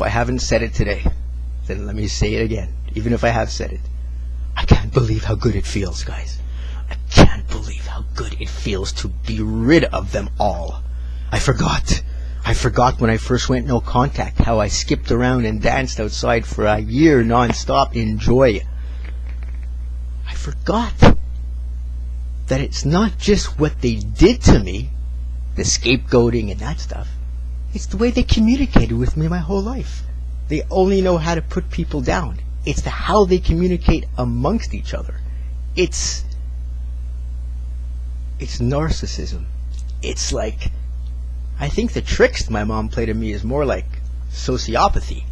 If I haven't said it today, then let me say it again. Even if I have said it. I can't believe how good it feels, guys. I can't believe how good it feels to be rid of them all. I forgot when I first went no contact how I skipped around and danced outside for a year non-stop in joy. I forgot that it's not just what they did to me, the scapegoating and that stuff. It's the way they communicated with me my whole life. They only know how to put people down. It's how they communicate amongst each other. It's narcissism. It's like, I think the tricks my mom played on me is more like sociopathy,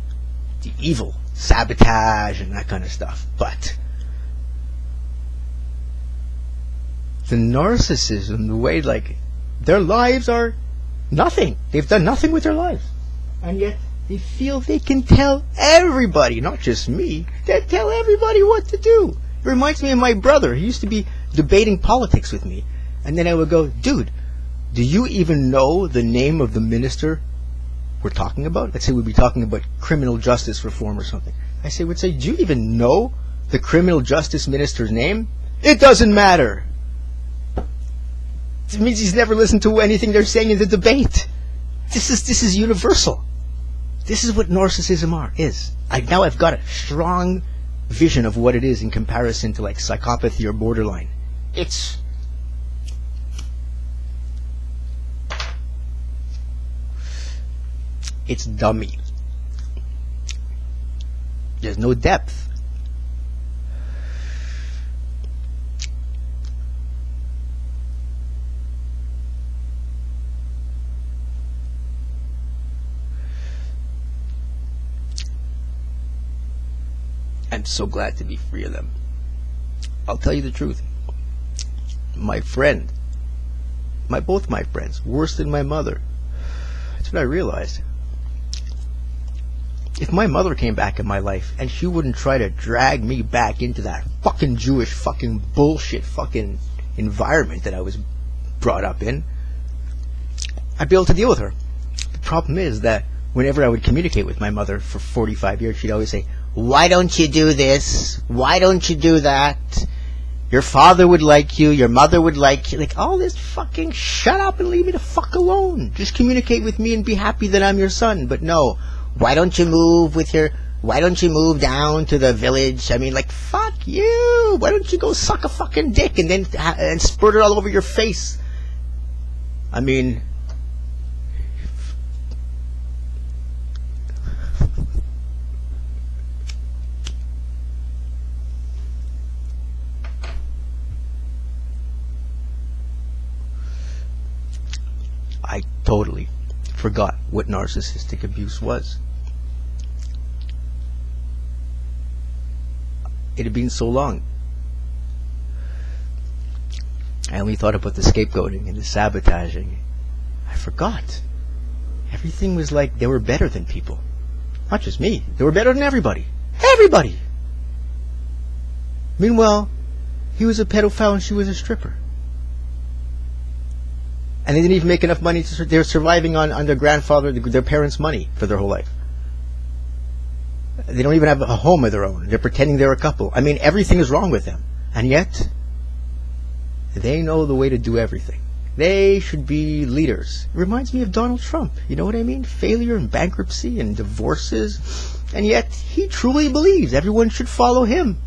the evil, sabotage, and that kind of stuff. But the narcissism, the way, like, their lives are nothing. They've done nothing with their lives. And yet they feel they can tell everybody, not just me, they tell everybody what to do. It reminds me of my brother. He used to be debating politics with me. And then I would go, dude, do you even know the name of the minister we're talking about? Let's say we'd be talking about criminal justice reform or something. I would say, do you even know the criminal justice minister's name? It doesn't matter. It means he's never listened to anything they're saying in the debate. This is universal. This is what narcissism is. Now I've got a strong vision of what it is in comparison to like psychopathy or borderline. It's dummy. There's no depth. I'm so glad to be free of them. I'll tell you the truth. Both my friends, worse than my mother. That's what I realized. If my mother came back in my life and she wouldn't try to drag me back into that fucking Jewish fucking bullshit fucking environment that I was brought up in, I'd be able to deal with her. The problem is that whenever I would communicate with my mother for 45 years, she'd always say, why don't you do this? Why don't you do that? Your father would like you. Your mother would like you. Like, all this fucking shut up and leave me the fuck alone. Just communicate with me and be happy that I'm your son. But no, why don't you move down to the village? I mean, like, fuck you. Why don't you go suck a fucking dick and then and spurt it all over your face? I mean, I totally forgot what narcissistic abuse was. It had been so long. I only thought about the scapegoating and the sabotaging. I forgot. Everything was like they were better than people. Not just me. They were better than everybody. Everybody! Meanwhile, he was a pedophile and she was a stripper. And they didn't even make enough money they were surviving on their grandfather, their parents' money for their whole life. They don't even have a home of their own. They're pretending they're a couple. I mean, everything is wrong with them. And yet, they know the way to do everything. They should be leaders. It reminds me of Donald Trump. You know what I mean? Failure and bankruptcy and divorces. And yet, he truly believes everyone should follow him.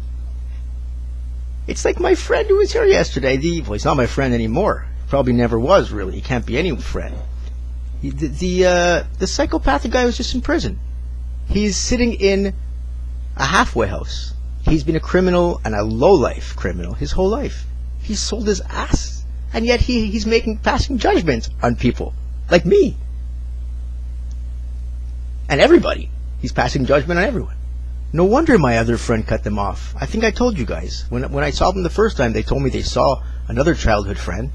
It's like my friend who was here yesterday. Well, he's not my friend anymore. Probably never was, really. He can't be any friend. The psychopathic guy was just in prison. He's sitting in a halfway house. He's been a criminal and a low-life criminal his whole life. He's sold his ass. And yet he's passing judgment on people. Like me. And everybody. He's passing judgment on everyone. No wonder my other friend cut them off. I think I told you guys. When I saw them the first time, they told me they saw another childhood friend.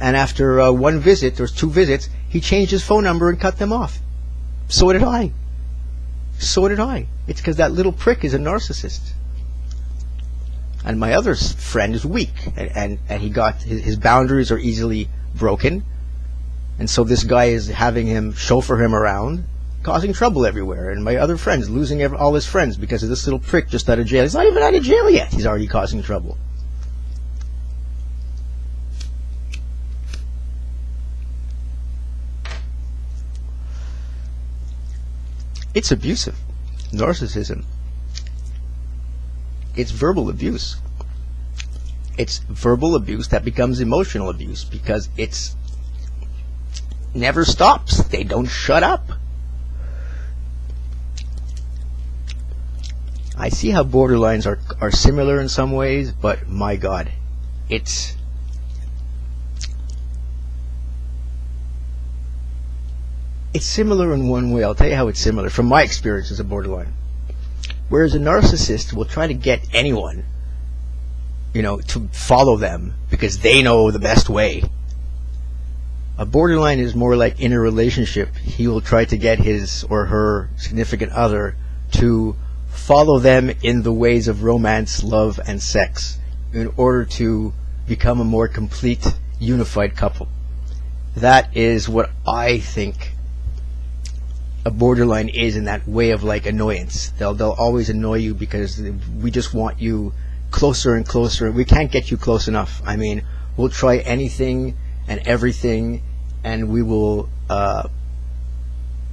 And after one visit, or 2 visits, he changed his phone number and cut them off. So did I. It's because that little prick is a narcissist. And my other friend is weak. And he got, his boundaries are easily broken. And so this guy is having him chauffeur him around. causing trouble everywhere, and my other friends losing all his friends because of this little prick just out of jail. He's not even out of jail yet. He's already causing trouble. It's abusive. Narcissism. It's verbal abuse. It's verbal abuse that becomes emotional abuse because it's never stops. They don't shut up. I see how borderlines are similar in some ways, but my God, it's similar in one way. I'll tell you how it's similar from my experience as a borderline. Whereas a narcissist will try to get anyone, to follow them because they know the best way. A borderline is more like in a relationship. He will try to get his or her significant other to follow them in the ways of romance, love, and sex in order to become a more complete, unified couple. That is what I think a borderline is, in that way of like annoyance. They'll always annoy you because we just want you closer and closer. We can't get you close enough. I mean, we'll try anything and everything, and we will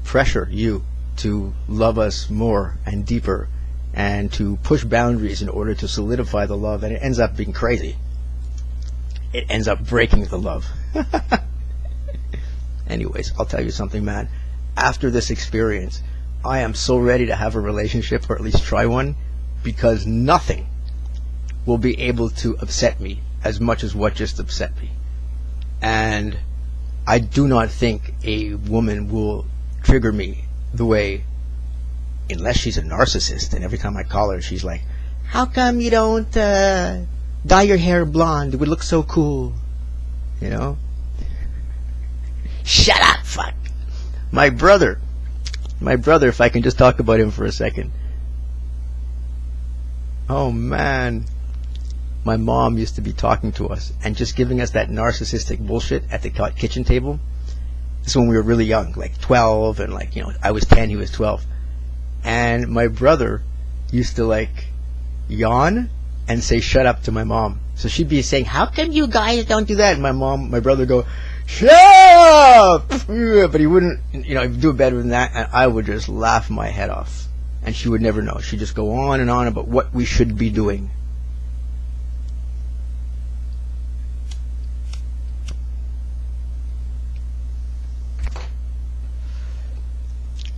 pressure you to love us more and deeper and to push boundaries in order to solidify the love, and it ends up being crazy. It ends up breaking the love. Anyways, I'll tell you something, man. After this experience, I am so ready to have a relationship, or at least try one, because nothing will be able to upset me as much as what just upset me. And I do not think a woman will trigger me the way, unless she's a narcissist, and every time I call her, she's like, how come you don't dye your hair blonde? It would look so cool. Shut up, fuck. My brother, if I can just talk about him for a second. Oh man, my mom used to be talking to us and just giving us that narcissistic bullshit at the kitchen table. This is when we were really young, like 12, and I was 10, he was 12. And my brother used to yawn and say shut up to my mom. So she'd be saying, how come you guys don't do that? And my brother would go, shut up! But he wouldn't, he'd do it better than that, and I would just laugh my head off. And she would never know. She'd just go on and on about what we should be doing.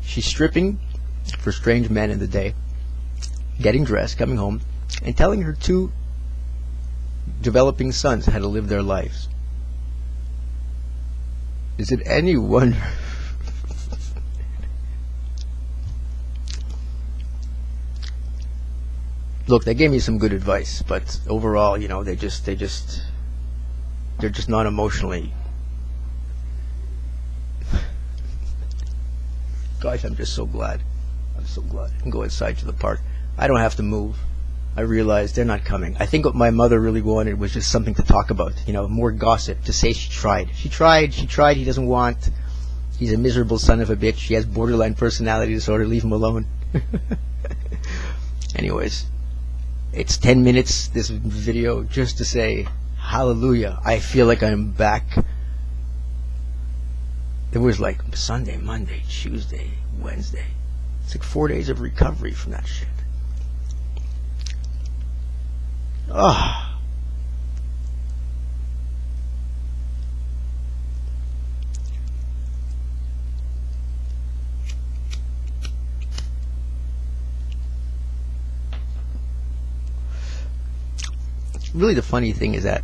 She's stripping for strange men in the day, getting dressed, coming home, and telling her 2 developing sons how to live their lives. Is it any wonder? Look, they gave me some good advice, but overall, they're just not emotionally. Gosh, I'm just so glad. I'm so glad I can go inside to the park. I don't have to move. I realized they're not coming. I think what my mother really wanted was just something to talk about, more gossip, to say she tried. She tried, he doesn't want. He's a miserable son of a bitch. He has borderline personality disorder. Leave him alone. Anyways, it's 10 minutes, this video, just to say, hallelujah. I feel like I'm back. It was like Sunday, Monday, Tuesday, Wednesday. It's like 4 days of recovery from that shit. Ah. Really, the funny thing is that